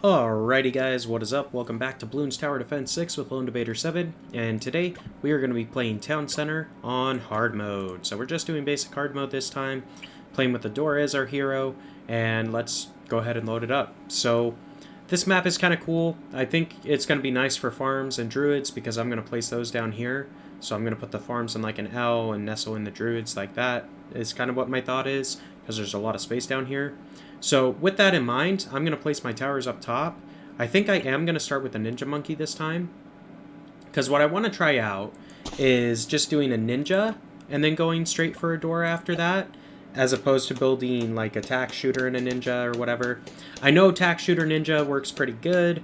Alrighty guys, what is up? Welcome back to Bloons Tower Defense 6 with Lone Debater 7, and today we are going to be playing Town Center on hard mode. So we're just doing basic hard mode this time, playing with Adora as our hero, and let's go ahead and load it up. So this map is kind of cool. I think it's going to be nice for farms and druids because I'm going to place those down here. So I'm going to put the farms in like an L and nestle in the druids like that is kind of what my thought is, because there's a lot of space down here. So with that in mind, I'm going to place my towers up top. I think I am going to start with the ninja monkey this time, because what I want to try out is just doing a ninja and then going straight for a door after that, as opposed to building like attack shooter and a ninja or whatever. I know attack shooter ninja works pretty good.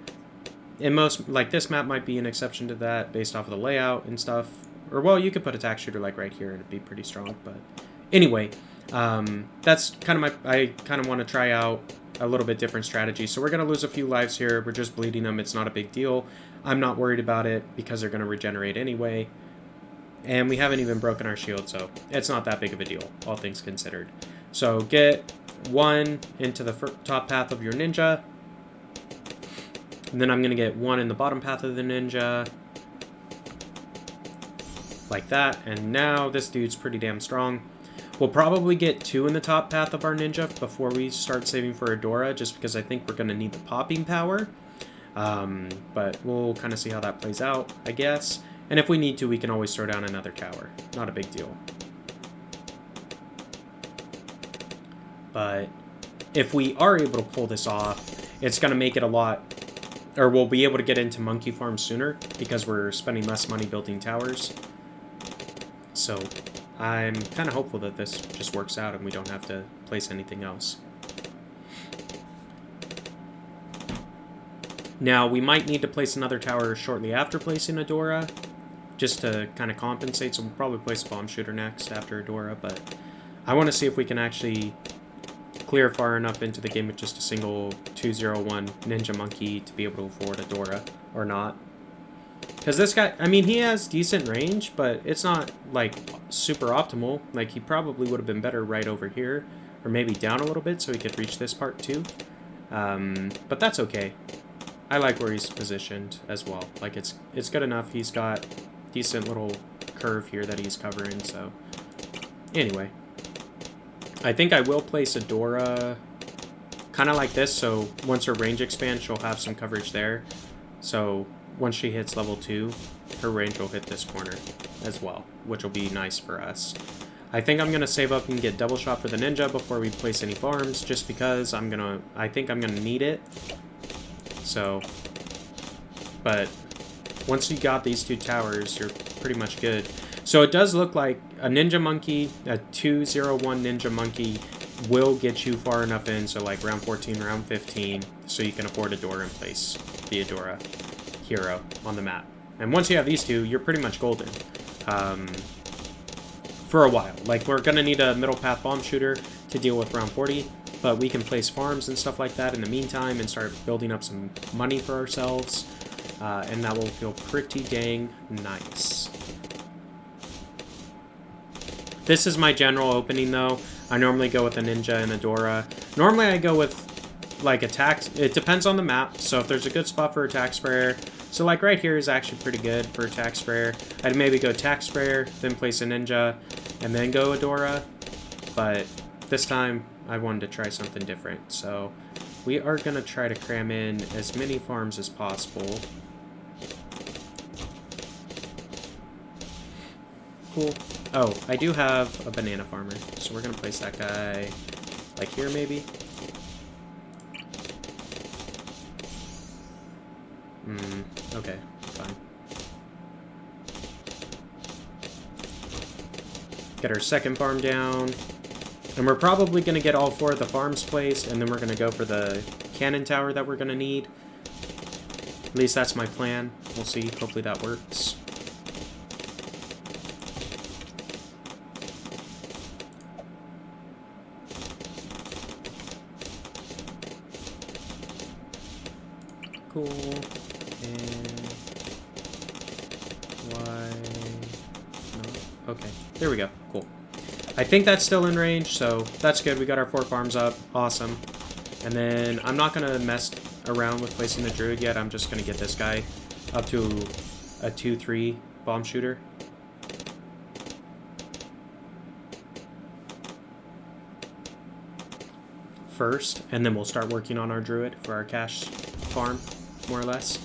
In most, like this map might be an exception to that based off of the layout and stuff. Or well, you could put attack shooter like right here and it'd be pretty strong, but anyway. That's kind of I kind of want to try out a little bit different strategy. So we're going to lose a few lives here. We're just bleeding them. It's not a big deal. I'm not worried about it because they're going to regenerate anyway. And we haven't even broken our shield, so it's not that big of a deal, all things considered. So get one into the top path of your ninja. And then I'm going to get one in the bottom path of the ninja. Like that. And now this dude's pretty damn strong. We'll probably get two in the top path of our ninja before we start saving for Adora, just because I think we're going to need the popping power. But we'll kind of see how that plays out, I guess. And if we need to, we can always throw down another tower. Not a big deal. But if we are able to pull this off, it's going to make it a lot... Or we'll be able to get into monkey farm sooner, because we're spending less money building towers. So... I'm kind of hopeful that this just works out and we don't have to place anything else. Now, we might need to place another tower shortly after placing Adora, just to kind of compensate, so we'll probably place a bomb shooter next after Adora, but I want to see if we can actually clear far enough into the game with just a single 201 Ninja Monkey to be able to afford Adora, or not. Because this guy, I mean, he has decent range, but it's not, like, super optimal. Like, he probably would have been better right over here, or maybe down a little bit so he could reach this part too. But that's okay. I like where he's positioned as well. Like, it's good enough. He's got decent little curve here that he's covering, so... Anyway. I think I will place Adora kind of like this, so once her range expands, she'll have some coverage there. So... Once she hits level 2, her range will hit this corner as well, which will be nice for us. I think I'm going to save up and get double shot for the ninja before we place any farms, just because I think I'm going to need it. So, but once you got these two towers, you're pretty much good. So it does look like a ninja monkey, a 201 ninja monkey will get you far enough in, so like round 14, round 15, so you can afford Adora and place the Adora hero on the map. And once you have these two, you're pretty much golden. For a while. Like, we're gonna need a middle path bomb shooter to deal with round 40, but we can place farms and stuff like that in the meantime and start building up some money for ourselves, and that will feel pretty dang nice. This is my general opening, though. I normally go with a ninja and Adora. Normally I go with like attacks. It depends on the map, so if there's a good spot for attack sprayer, so like right here is actually pretty good for attack sprayer. I'd maybe go attack sprayer, then place a ninja, and then go Adora, but this time I wanted to try something different, so we are going to try to cram in as many farms as possible. Cool. Oh, I do have a banana farmer, so we're going to place that guy like here maybe. Okay, fine. Get our second farm down. And we're probably going to get all 4 of the farms placed, and then we're going to go for the cannon tower that we're going to need. At least that's my plan. We'll see. Hopefully that works. Cool. And why no? Okay, there we go. Cool. I think that's still in range, so that's good. We got our 4 farms up. Awesome. And then I'm not gonna mess around with placing the druid yet. I'm just going to get this guy up to a 2-3 bomb shooter. First, and then we'll start working on our druid for our cash farm, more or less.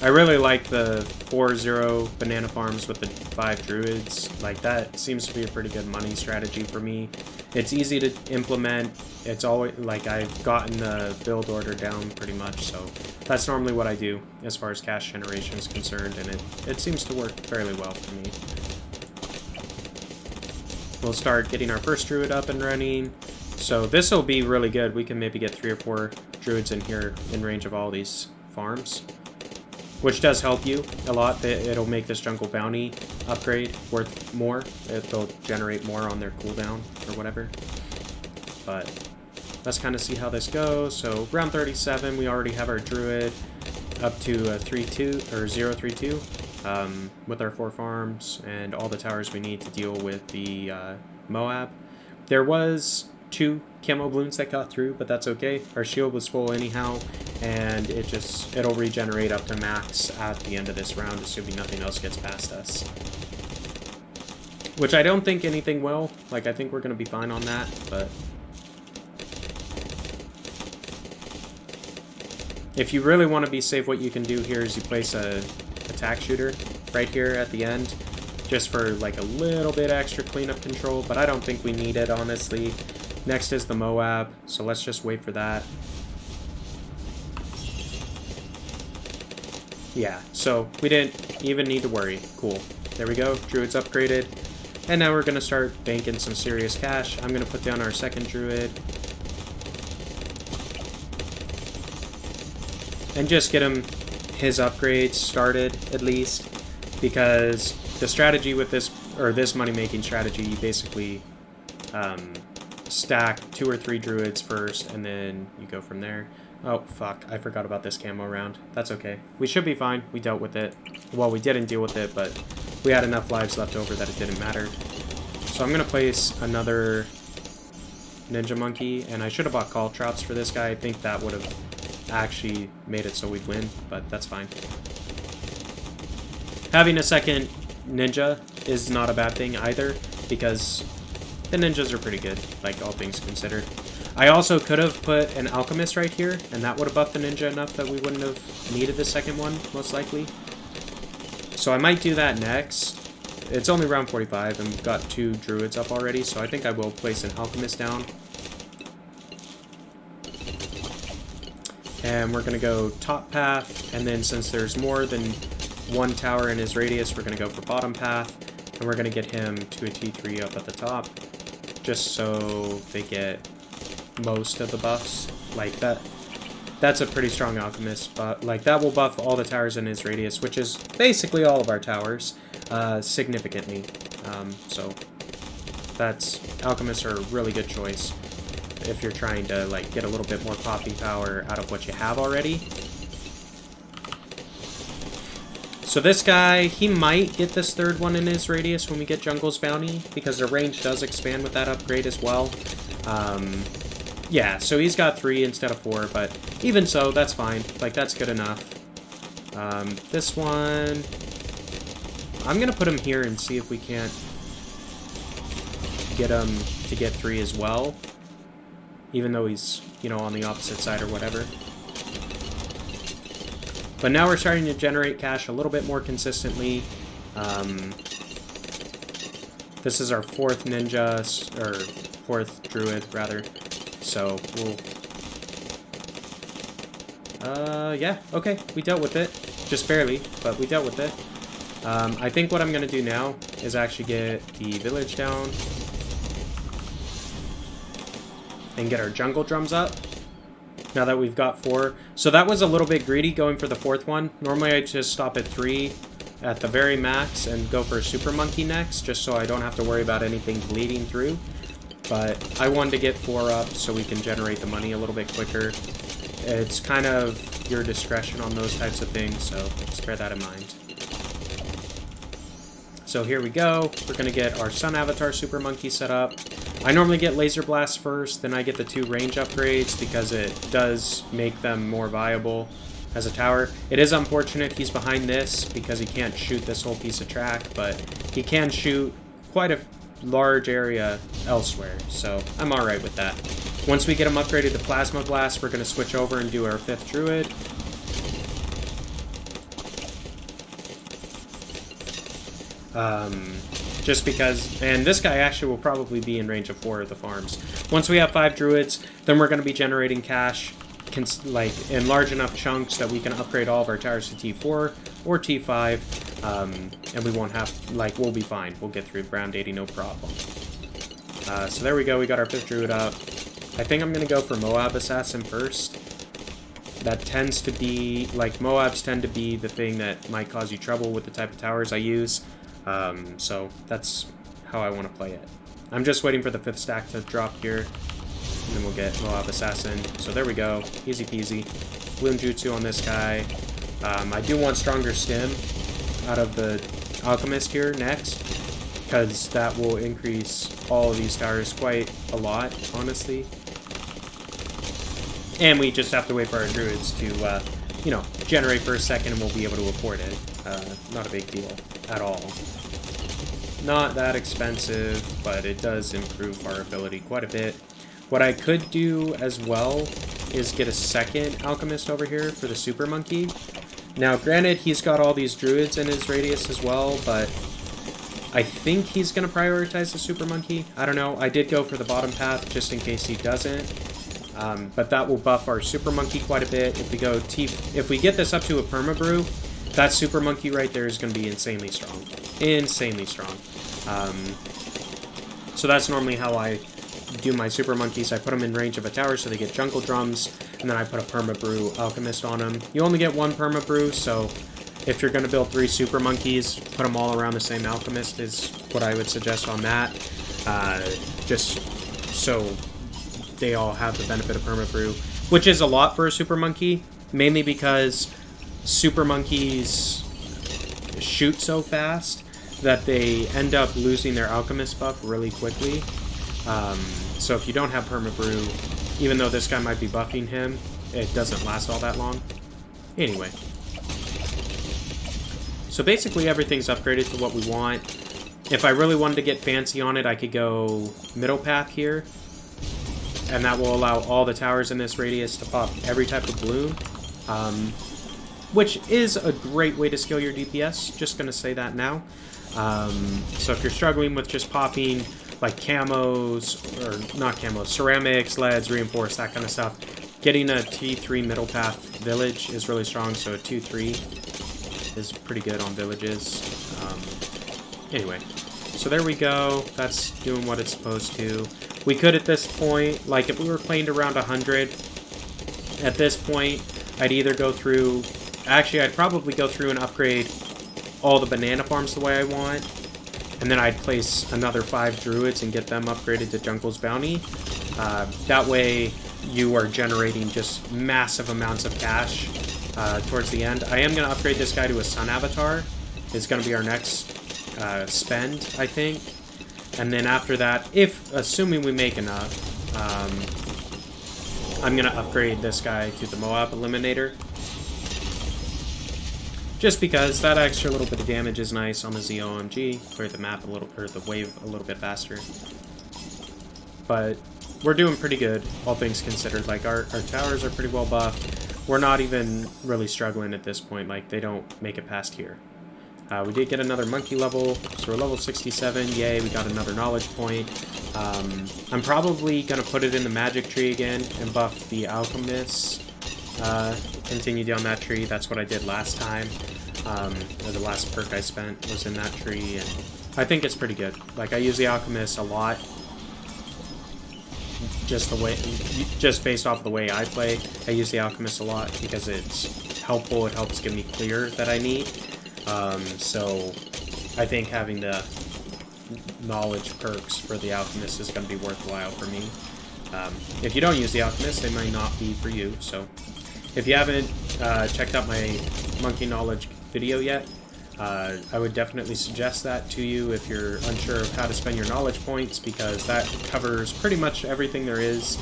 I really like the 4-0 banana farms with the 5 druids. Like, that seems to be a pretty good money strategy for me. It's easy to implement. It's always, like, I've gotten the build order down pretty much, so that's normally what I do as far as cash generation is concerned, and it seems to work fairly well for me. We'll start getting our first druid up and running. So this will be really good. We can maybe get 3 or 4 druids in here in range of all these farms, which does help you a lot. It'll make this jungle bounty upgrade worth more. It'll generate more on their cooldown or whatever. But let's kind of see how this goes. So round 37, we already have our druid up to a 3-2 or 0-3-2 with our 4 farms and all the towers we need to deal with the Moab. There was 2 camo balloons that got through, but that's okay. Our shield was full anyhow, and it'll regenerate up to max at the end of this round, assuming nothing else gets past us. Which I don't think anything will. Like, I think we're going to be fine on that, but if you really want to be safe, what you can do here is you place a attack shooter right here at the end, just for like a little bit extra cleanup control, but I don't think we need it, honestly. Next is the Moab, so let's just wait for that. Yeah, so we didn't even need to worry. Cool. There we go. Druid's upgraded. And now we're going to start banking some serious cash. I'm going to put down our second druid. And just get him his upgrades started, at least. Because the strategy with this money-making strategy, you basically stack 2 or 3 druids first, and then you go from there. Oh, fuck. I forgot about this camo round. That's okay. We should be fine. We dealt with it. Well, we didn't deal with it, but we had enough lives left over that it didn't matter. So I'm going to place another Ninja Monkey, and I should have bought call traps for this guy. I think that would have actually made it so we'd win, but that's fine. Having a second ninja is not a bad thing either, because the ninjas are pretty good, like, all things considered. I also could have put an alchemist right here, and that would have buffed the ninja enough that we wouldn't have needed the second one, most likely. So I might do that next. It's only round 45, and we've got 2 druids up already, so I think I will place an alchemist down. And we're going to go top path, and then since there's more than 1 tower in his radius, we're going to go for bottom path, and we're going to get him to a T3 up at the top, just so they get most of the buffs. Like, that's a pretty strong alchemist, but like, that will buff all the towers in his radius, which is basically all of our towers, significantly. So alchemists are a really good choice if you're trying to like get a little bit more popping power out of what you have already. So this guy, he might get this 3rd one in his radius when we get Jungle's Bounty, because the range does expand with that upgrade as well. Yeah, so he's got 3 instead of 4, but even so, that's fine. Like, that's good enough. This one, I'm going to put him here and see if we can't get him to get 3 as well, even though he's, you know, on the opposite side or whatever. But now we're starting to generate cash a little bit more consistently. This is our 4th ninja, or 4th druid, rather. So we'll... yeah, okay, we dealt with it. Just barely, but we dealt with it. I think what I'm going to do now is actually get the village down and get our jungle drums up. Now that we've got 4. So that was a little bit greedy going for the 4th one. Normally I just stop at 3 at the very max and go for a super monkey next, just so I don't have to worry about anything bleeding through. But I wanted to get 4 up so we can generate the money a little bit quicker. It's kind of your discretion on those types of things, so just bear that in mind. So here we go. We're going to get our Sun Avatar Super Monkey set up. I normally get Laser Blast first, then I get the 2 range upgrades because it does make them more viable as a tower. It is unfortunate he's behind this because he can't shoot this whole piece of track, but he can shoot quite a large area elsewhere, so I'm alright with that. Once we get him upgraded to Plasma Blast, we're going to switch over and do our 5th druid. Just because, and this guy actually will probably be in range of 4 of the farms. Once we have 5 druids, then we're going to be generating cash like in large enough chunks that we can upgrade all of our towers to T4 or T5, and we won't have, like, we'll be fine. We'll get through round 80 no problem. So there we go, we got our 5th druid up. I think I'm going to go for Moab Assassin first. That tends to be, like, Moabs tend to be the thing that might cause you trouble with the type of towers I use. So that's how I want to play it. I'm just waiting for the 5th stack to drop here, and then we'll get Moab Assassin. So there we go, easy peasy. Bloom Jutsu on this guy. I do want stronger stim out of the Alchemist here next, because that will increase all of these towers quite a lot, honestly. And we just have to wait for our druids to, you know, generate for a second, and we'll be able to afford it. Not a big deal at all. Not that expensive, but it does improve our ability quite a bit. What I could do as well is get a 2nd Alchemist over here for the Super Monkey. Now, granted, he's got all these druids in his radius as well, but I think he's going to prioritize the Super Monkey. I don't know. I did go for the bottom path just in case he doesn't. But that will buff our Super Monkey quite a bit. If we get this up to a Perma-Brew, that Super Monkey right there is going to be insanely strong. Insanely strong. So that's normally how I do my Super Monkeys. I put them in range of a tower so they get Jungle Drums, and then I put a Perma-Brew Alchemist on them. You only get 1 Perma-Brew, so if you're going to build 3 Super Monkeys, put them all around the same Alchemist is what I would suggest on that. Just so they all have the benefit of Perma-Brew, which is a lot for a Super Monkey, mainly because Super Monkeys shoot so fast that they end up losing their Alchemist buff really quickly. So if you don't have Perma-Brew, even though this guy might be buffing him, it doesn't last all that long. Anyway. So basically everything's upgraded to what we want. If I really wanted to get fancy on it, I could go middle path here. And that will allow all the towers in this radius to pop every type of bloom. Which is a great way to scale your DPS, just going to say that now. So if you're struggling with just popping like camos, or not camos, ceramics, leads, reinforced, that kind of stuff, getting a T3 middle path village is really strong, so a 2-3 is pretty good on villages. Anyway, so there we go, that's doing what it's supposed to. We could at this point, like if we were playing to around 100, at this point, I'd either go through, actually I'd probably go through and upgrade all the banana farms the way I want, and then I'd place another 5 druids and get them upgraded to Jungle's Bounty. That way you are generating just massive amounts of cash towards the end. I am going to upgrade this guy to a Sun Avatar. It's going to be our next spend, I think. And then after that, assuming we make enough, I'm going to upgrade this guy to the Moab Eliminator. Just because that extra little bit of damage is nice on the ZOMG, clear the map a little, or the wave a little bit faster. But we're doing pretty good, all things considered. Like, our towers are pretty well buffed. We're not even really struggling at this point, like, they don't make it past here. We did get another monkey level, so we're level 67, yay, we got another knowledge point. I'm probably going to put it in the magic tree again and buff the alchemists. Continue down that tree, that's what I did last time. Or the last perk I spent was in that tree, and I think it's pretty good. Like, I use the alchemist a lot. Just based off the way I play, I use the alchemist a lot because it's helpful, it helps give me clear that I need. So I think having the knowledge perks for the alchemist is going to be worthwhile for me. If you don't use the alchemist, they might not be for you, so if you haven't checked out my monkey knowledge video yet, I would definitely suggest that to you if you're unsure of how to spend your knowledge points, because that covers pretty much everything there is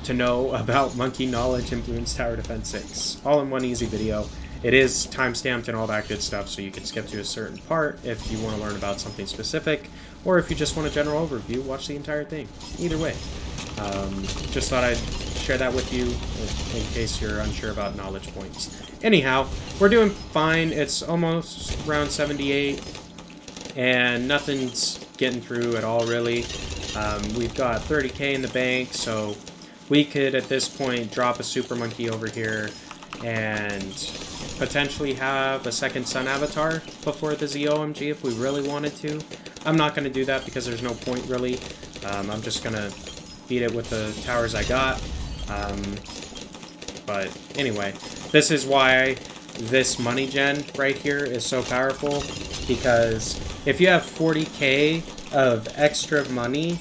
to know about monkey knowledge in Bloons Tower Defense 6. All in one easy video. It is time-stamped and all that good stuff, so you can skip to a certain part if you want to learn about something specific, or if you just want a general overview, watch the entire thing. Either way. Just thought I'd share that with you in case you're unsure about knowledge points. Anyhow, we're doing fine. It's almost round 78, and nothing's getting through at all, really. We've got 30k in the bank, so we could, at this point, drop a super monkey over here and potentially have a second sun avatar before the ZOMG if we really wanted to. I'm not going to do that because there's no point, really. I'm just going to beat it with the towers I got. But anyway, this is why this money gen right here is so powerful, because if you have 40k of extra money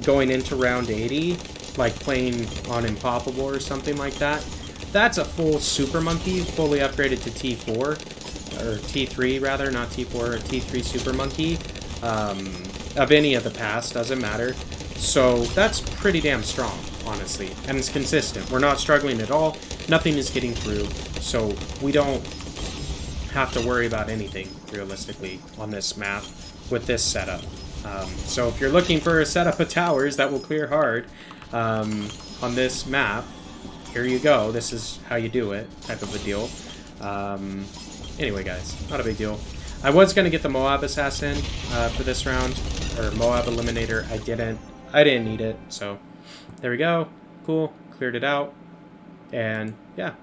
going into round 80, like playing on Impoppable or something like that, that's a full super monkey, fully upgraded to T4, or T3 rather, not T4, or T3 super monkey, of any of the past, doesn't matter. So that's pretty damn strong, honestly, and it's consistent. We're not struggling at all, nothing is getting through, so we don't have to worry about anything, realistically, on this map with this setup. So if you're looking for a setup of towers that will clear hard on this map, here you go. This is how you do it, type of a deal. Anyway, guys, not a big deal. I was going to get the Moab Assassin for this round, or Moab Eliminator. I didn't need it, so there we go. Cool, cleared it out. And yeah,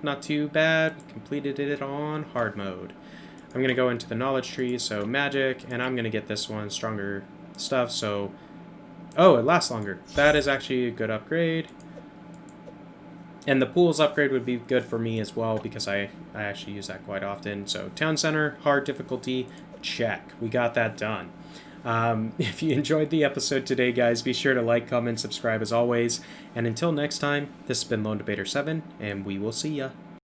not too bad. Completed it on hard mode. I'm going to go into the knowledge tree, so magic, and I'm going to get this one, stronger stuff, so... Oh, it lasts longer. That is actually a good upgrade. And the pools upgrade would be good for me as well, because I actually use that quite often. So town center, hard difficulty, check. We got that done. If you enjoyed the episode today, guys, be sure to like, comment, subscribe as always. And until next time, this has been Lone Debater 7, and we will see ya.